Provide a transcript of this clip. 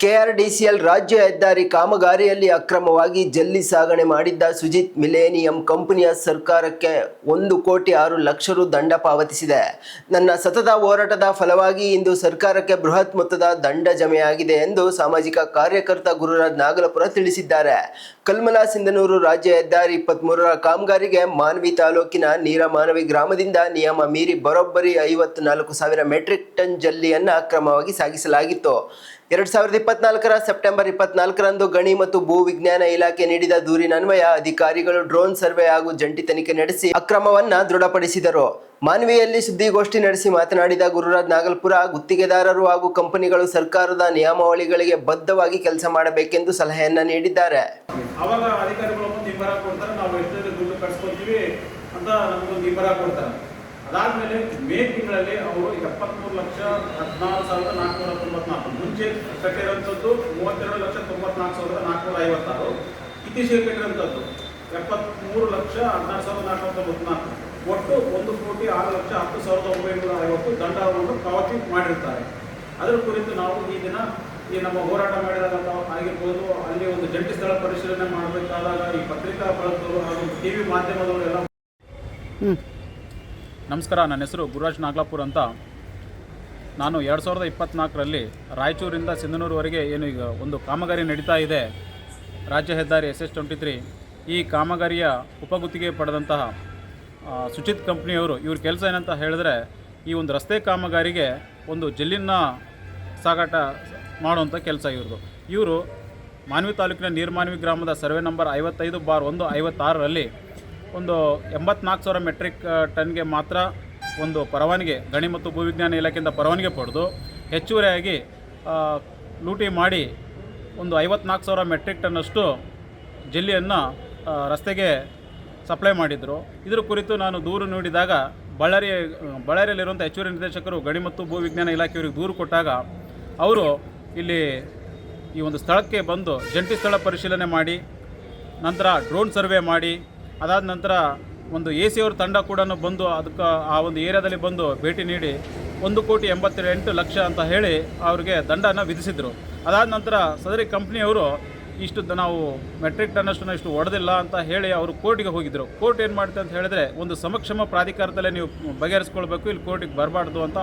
KRDCL ರಾಜ್ಯ ಹೆದ್ದಾರಿ ಕಾಮಗಾರಿಯಲ್ಲಿ ಅಕ್ರಮವಾಗಿ ಜಲ್ಲಿ ಸಾಗಣೆ ಮಾಡಿದ್ದ ಸುಜಿತ್ ಮಿಲೇನಿಯಂ ಕಂಪನಿಯ ಸರ್ಕಾರಕ್ಕೆ 1,06,00,000 ರು ದಂಡ ಪಾವತಿಸಿದೆ. ನನ್ನ ಸತತ ಹೋರಾಟದ ಫಲವಾಗಿ ಇಂದು ಸರ್ಕಾರಕ್ಕೆ ಬೃಹತ್ ಮೊತ್ತದ ದಂಡ ಜಮೆಯಾಗಿದೆ ಎಂದು ಸಾಮಾಜಿಕ ಕಾರ್ಯಕರ್ತ ಗುರುರಾಜ್ ನಾಗಲಪುರ ತಿಳಿಸಿದ್ದಾರೆ. ಕಲ್ಮಲ ಸಿಂಧನೂರು ರಾಜ್ಯ ಹೆದ್ದಾರಿ 23ರ ಕಾಮಗಾರಿಗೆ ಮಾನ್ವಿ ತಾಲೂಕಿನ ನೀರಮಾನವಿ ಗ್ರಾಮದಿಂದ ನಿಯಮ ಮೀರಿ ಬರೋಬ್ಬರಿ 54,000 ಮೆಟ್ರಿಕ್ ಟನ್ ಜಲ್ಲಿಯನ್ನು ಅಕ್ರಮವಾಗಿ ಸಾಗಿಸಲಾಗಿತ್ತು. 2024ರ ಸೆಪ್ಟೆಂಬರ್ 24ರಂದು ಗಣಿ ಮತ್ತು ಭೂ ವಿಜ್ಞಾನ ಇಲಾಖೆ ನೀಡಿದ ದೂರಿನನ್ವಯ ಅಧಿಕಾರಿಗಳು ಡ್ರೋನ್ ಸರ್ವೆ ಹಾಗೂ ಜಂಟಿ ತನಿಖೆ ನಡೆಸಿ ಅಕ್ರಮವನ್ನ ದೃಢಪಡಿಸಿದರು. ಮಾನ್ವಿಯಲ್ಲಿ ಸುದ್ದಿಗೋಷ್ಠಿ ನಡೆಸಿ ಮಾತನಾಡಿದ ಗುರುರಾಜ್ ನಾಗಲ್ಪುರ, ಗುತ್ತಿಗೆದಾರರು ಹಾಗೂ ಕಂಪನಿಗಳು ಸರ್ಕಾರದ ನಿಯಮಾವಳಿಗಳಿಗೆ ಬದ್ಧವಾಗಿ ಕೆಲಸ ಮಾಡಬೇಕೆಂದು ಸಲಹೆಯನ್ನ ನೀಡಿದ್ದಾರೆ. ಅವಾಗ ಅಧಿಕಾರಿಗಳು ನಿಂಬರ ಕೊಡ್ತಾರೆ, ನಾವು ಎಷ್ಟು ದುಡ್ಡು ಕಟ್ಸ್ಕೊತೀವಿ ಅಂತ ನಮಗೊಂದು ನಿಂಬರ ಕೊಡ್ತಾರೆ. ಅದಾದಮೇಲೆ ಮೇ ತಿಂಗಳಲ್ಲಿ ಅವರು 73,16,494 ಮುಂಚೆ ಕಟ್ಟಿರೋಂಥದ್ದು 32,94,456, ಇತ್ತೀಚೆಗೆ ಕಟ್ಟಿರೋಂಥದ್ದು 73,16,494, ಒಟ್ಟು 1,06,10,950 ದಂಡವನ್ನು ಪಾವತಿ ಮಾಡಿರ್ತಾರೆ. ಅದರ ಕುರಿತು ನಾವು ಈ ದಿನ ನಮ್ಮ ಹೋರಾಟ ಮಾಡಿದಾಗ ಆಗಿರ್ಬೋದು, ಅಲ್ಲಿ ಒಂದು ಜಂಟಿ ಸ್ಥಳ ಪರಿಶೀಲನೆ ಮಾಡಬೇಕಾದಾಗ ಈ ಪತ್ರಿಕಾ ಬಳಗದವರು ಹಾಗೂ ಟಿವಿ ಮಾಧ್ಯಮದವರು ಎಲ್ಲ. ನಮಸ್ಕಾರ, ನನ್ನ ಹೆಸರು ಗುರುರಾಜ್ ನಾಗಲಾಪುರ್ ಅಂತ. ನಾನು 2024ರಲ್ಲಿ ರಾಯಚೂರಿಂದ ಸಿಂಧನೂರುವರೆಗೆ ಏನು ಈಗ ಒಂದು ಕಾಮಗಾರಿ ನಡೀತಾ ಇದೆ, ರಾಜ್ಯ ಹೆದ್ದಾರಿ SS-23. ಈ ಕಾಮಗಾರಿಯ ಉಪಗುತ್ತಿಗೆ ಪಡೆದಂತಹ ಸುಚಿತ್ ಕಂಪ್ನಿಯವರು, ಇವ್ರ ಕೆಲಸ ಏನಂತ ಹೇಳಿದ್ರೆ, ಈ ಒಂದು ರಸ್ತೆ ಕಾಮಗಾರಿಗೆ ಒಂದು ಜಲ್ಲಿನ ಸಾಗಾಟ ಮಾಡುವಂಥ ಕೆಲಸ ಇವ್ರದ್ದು. ಇವರು ಮಾನ್ವಿ ತಾಲೂಕಿನ ನೀರ್ಮಾನ್ವಿ ಗ್ರಾಮದ ಸರ್ವೆ ನಂಬರ್ 55/1/56ರಲ್ಲಿ ಒಂದು 84,000 ಮೆಟ್ರಿಕ್ ಟನ್ಗೆ ಮಾತ್ರ ಒಂದು ಪರವಾನಗಿ, ಗಣಿ ಮತ್ತು ಭೂವಿಜ್ಞಾನ ಇಲಾಖೆಯಿಂದ ಪರವಾನಗಿ ಪಡೆದು ಹೆಚ್ಚುವರಿಯಾಗಿ ಲೂಟಿ ಮಾಡಿ ಒಂದು 54,000 ಮೆಟ್ರಿಕ್ ಟನ್ನಷ್ಟು ಜಲ್ಲಿಯನ್ನು ರಸ್ತೆಗೆ ಸಪ್ಲೈ ಮಾಡಿದರು. ಇದರ ಕುರಿತು ನಾನು ದೂರು ನೀಡಿದಾಗ ಬಳ್ಳಾರಿಯಲ್ಲಿರುವಂಥ ಹೆಚ್ಚುವರಿ ನಿರ್ದೇಶಕರು ಗಣಿ ಮತ್ತು ಭೂವಿಜ್ಞಾನ ಇಲಾಖೆಯವರಿಗೆ ದೂರು ಕೊಟ್ಟಾಗ ಅವರು ಇಲ್ಲಿ ಈ ಒಂದು ಸ್ಥಳಕ್ಕೆ ಬಂದು ಜಂಟಿ ಸ್ಥಳ ಪರಿಶೀಲನೆ ಮಾಡಿ, ನಂತರ ಡ್ರೋನ್ ಸರ್ವೆ ಮಾಡಿ, ಅದಾದ ನಂತರ ಒಂದು AC ಅವ್ರ ತಂಡ ಕೂಡ ಬಂದು ಅದಕ್ಕೆ ಆ ಒಂದು ಏರಿಯಾದಲ್ಲಿ ಬಂದು ಭೇಟಿ ನೀಡಿ 1,88,00,000 ಅಂತ ಹೇಳಿ ಅವ್ರಿಗೆ ದಂಡನ ವಿಧಿಸಿದರು. ಅದಾದ ನಂತರ ಸದರಿ ಕಂಪ್ನಿಯವರು ಇಷ್ಟು ನಾವು ಮೆಟ್ರಿಕ್ ಟನ್ನಷ್ಟು ಇಷ್ಟು ಹೊಡೆದಿಲ್ಲ ಅಂತ ಹೇಳಿ ಅವರು ಕೋರ್ಟಿಗೆ ಹೋಗಿದ್ದರು. ಕೋರ್ಟ್ ಏನು ಮಾಡುತ್ತೆ ಅಂತ ಹೇಳಿದ್ರೆ, ಒಂದು ಸಮಕ್ಷಮ ಪ್ರಾಧಿಕಾರದಲ್ಲೇ ನೀವು ಬಗೆಹರಿಸ್ಕೊಳ್ಬೇಕು, ಇಲ್ಲಿ ಕೋರ್ಟಿಗೆ ಬರಬಾರ್ದು ಅಂತ